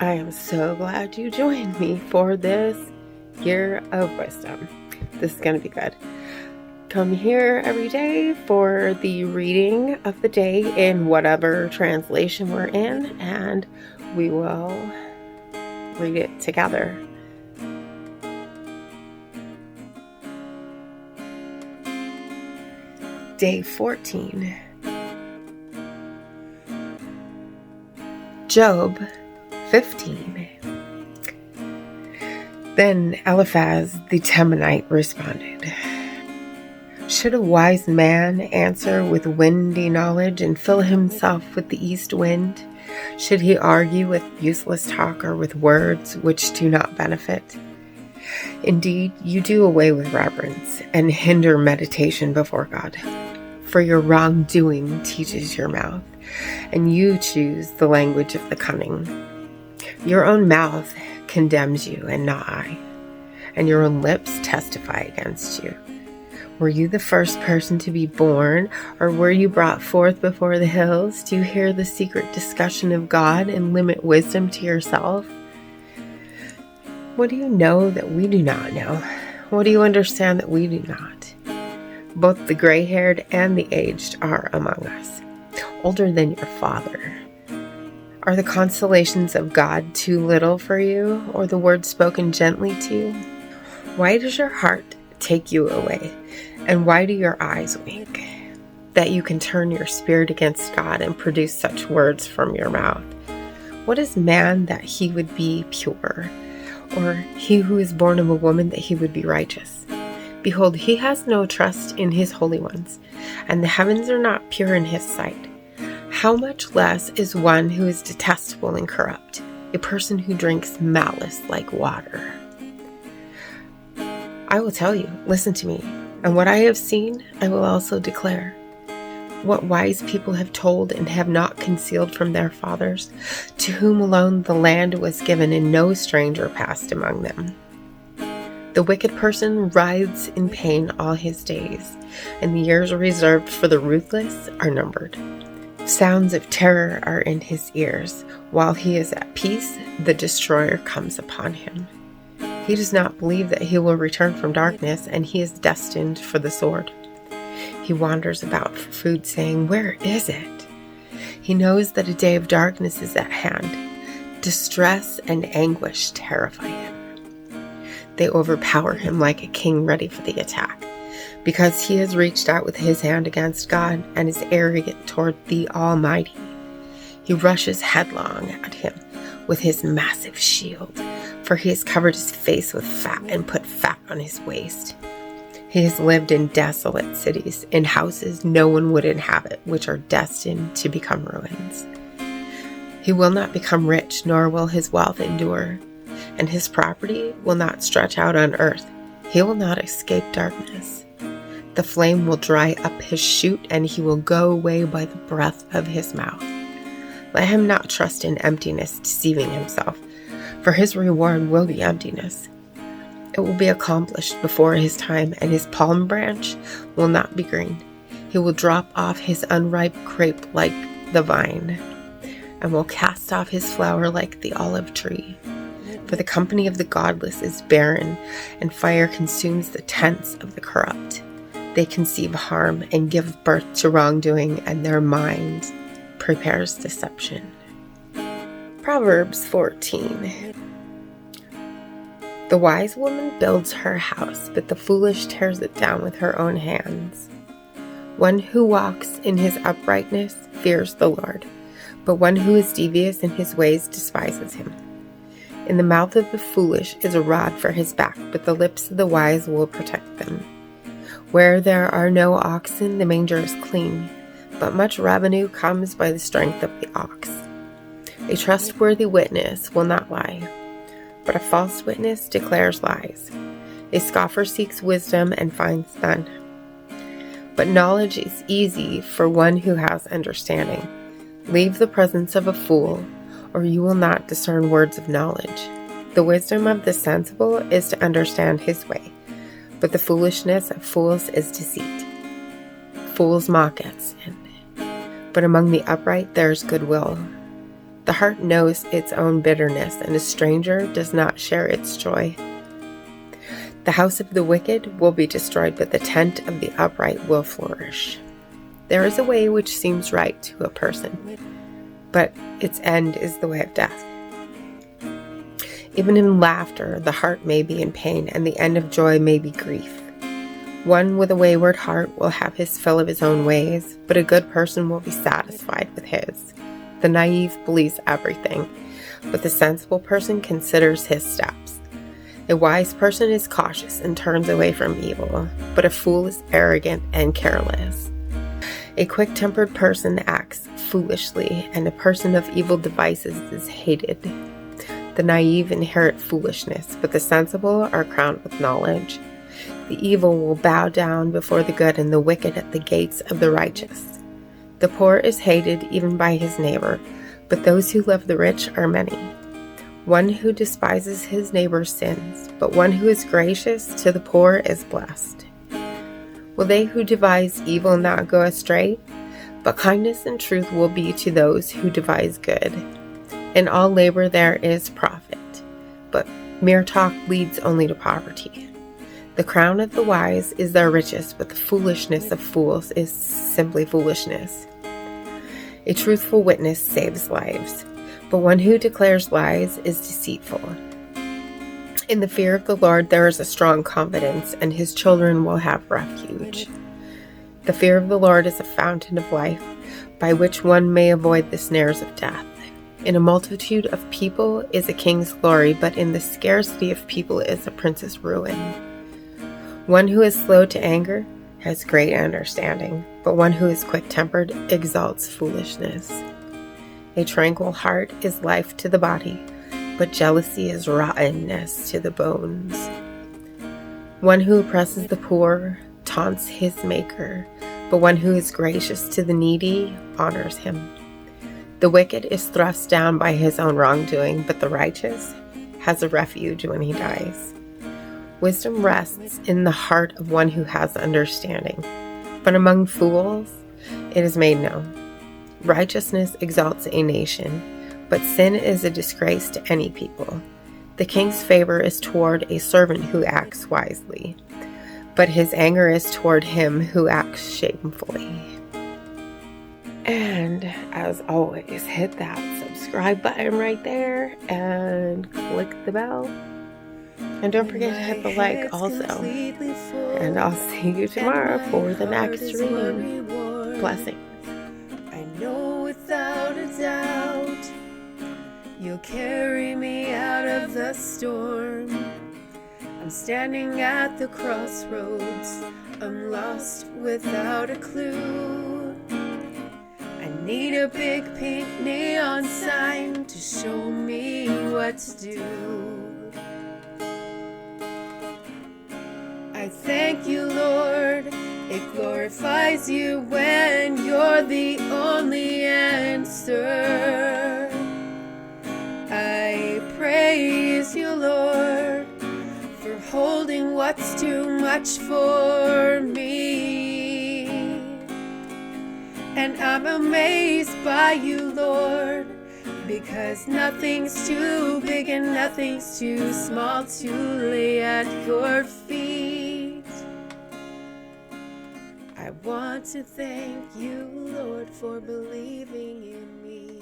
I am so glad you joined me for this year of wisdom. This is going to be good. Come here every day for the reading of the day in whatever translation we're in, and we will read it together. Day 14. Job 15. Then Eliphaz the Temanite responded, "Should a wise man answer with windy knowledge and fill himself with the east wind? Should he argue with useless talk or with words which do not benefit? Indeed, you do away with reverence and hinder meditation before God. For your wrongdoing teaches your mouth, and you choose the language of the cunning. Your own mouth condemns you, and not I, and your own lips testify against you. Were you the first person to be born, or were you brought forth before the hills? Do you hear the secret discussion of God and limit wisdom to yourself? What do you know that we do not know? What do you understand that we do not? Both the gray-haired and the aged are among us, older than your father. Are the consolations of God too little for you, or the words spoken gently to you? Why does your heart take you away, and why do your eyes wink, that you can turn your spirit against God and produce such words from your mouth? What is man that he would be pure, or he who is born of a woman that he would be righteous? Behold, he has no trust in his holy ones, and the heavens are not pure in his sight. How much less is one who is detestable and corrupt, a person who drinks malice like water? I will tell you, listen to me, and what I have seen I will also declare. What wise people have told and have not concealed from their fathers, to whom alone the land was given and no stranger passed among them. The wicked person writhes in pain all his days, and the years reserved for the ruthless are numbered. Sounds of terror are in his ears. While he is at peace, the destroyer comes upon him. He does not believe that he will return from darkness, and he is destined for the sword. He wanders about for food, saying, "Where is it?" He knows that a day of darkness is at hand. Distress and anguish terrify him. They overpower him like a king ready for the attack, because he has reached out with his hand against God and is arrogant toward the Almighty. He rushes headlong at him with his massive shield, for he has covered his face with fat and put fat on his waist. He has lived in desolate cities, in houses no one would inhabit, which are destined to become ruins. He will not become rich, nor will his wealth endure, and his property will not stretch out on earth. He will not escape darkness. The flame will dry up his shoot, and he will go away by the breath of his mouth. Let him not trust in emptiness, deceiving himself, for his reward will be emptiness. It will be accomplished before his time, and his palm branch will not be green. He will drop off his unripe grape like the vine, and will cast off his flower like the olive tree. For the company of the godless is barren, and fire consumes the tents of the corrupt. They conceive harm and give birth to wrongdoing, and their mind prepares deception. Proverbs 14. The wise woman builds her house, but the foolish tears it down with her own hands. One who walks in his uprightness fears the Lord, but one who is devious in his ways despises him. In the mouth of the foolish is a rod for his back, but the lips of the wise will protect them. Where there are no oxen, the manger is clean, but much revenue comes by the strength of the ox. A trustworthy witness will not lie, but a false witness declares lies. A scoffer seeks wisdom and finds none. But knowledge is easy for one who has understanding. Leave the presence of a fool, or you will not discern words of knowledge. The wisdom of the sensible is to understand his way, but the foolishness of fools is deceit. Fools mock at sin, but among the upright there is goodwill. The heart knows its own bitterness, and a stranger does not share its joy. The house of the wicked will be destroyed, but the tent of the upright will flourish. There is a way which seems right to a person, but its end is the way of death. Even in laughter, the heart may be in pain, and the end of joy may be grief. One with a wayward heart will have his fill of his own ways, but a good person will be satisfied with his. The naive believes everything, but the sensible person considers his steps. A wise person is cautious and turns away from evil, but a fool is arrogant and careless. A quick-tempered person acts foolishly, and a person of evil devices is hated. The naive inherit foolishness, but the sensible are crowned with knowledge. The evil will bow down before the good, and the wicked at the gates of the righteous. The poor is hated even by his neighbor, but those who love the rich are many. One who despises his neighbor sins, but one who is gracious to the poor is blessed. Will they who devise evil not go astray? But kindness and truth will be to those who devise good. In all labor there is profit, but mere talk leads only to poverty. The crown of the wise is their riches, but the foolishness of fools is simply foolishness. A truthful witness saves lives, but one who declares lies is deceitful. In the fear of the Lord there is a strong confidence, and his children will have refuge. The fear of the Lord is a fountain of life, by which one may avoid the snares of death. In a multitude of people is a king's glory, but in the scarcity of people is a prince's ruin. One who is slow to anger has great understanding, but one who is quick-tempered exalts foolishness. A tranquil heart is life to the body, but jealousy is rottenness to the bones. One who oppresses the poor taunts his maker, but one who is gracious to the needy honors him. The wicked is thrust down by his own wrongdoing, but the righteous has a refuge when he dies. Wisdom rests in the heart of one who has understanding, but among fools it is made known. Righteousness exalts a nation, but sin is a disgrace to any people. The king's favor is toward a servant who acts wisely, but his anger is toward him who acts shamefully. And as always, hit that subscribe button right there and click the bell. And don't forget to hit the like also. And I'll see you tomorrow for the next reading. Blessings. I know without a doubt you'll carry me out of the storm. I'm standing at the crossroads. I'm lost without a clue. I need a big pink neon sign to show me what to do. I thank you, Lord. It glorifies you when you're the only answer. I praise you, Lord, for holding what's too much for me. And I'm amazed by you, Lord, because nothing's too big and nothing's too small to lay at your feet. I want to thank you, Lord, for believing in me.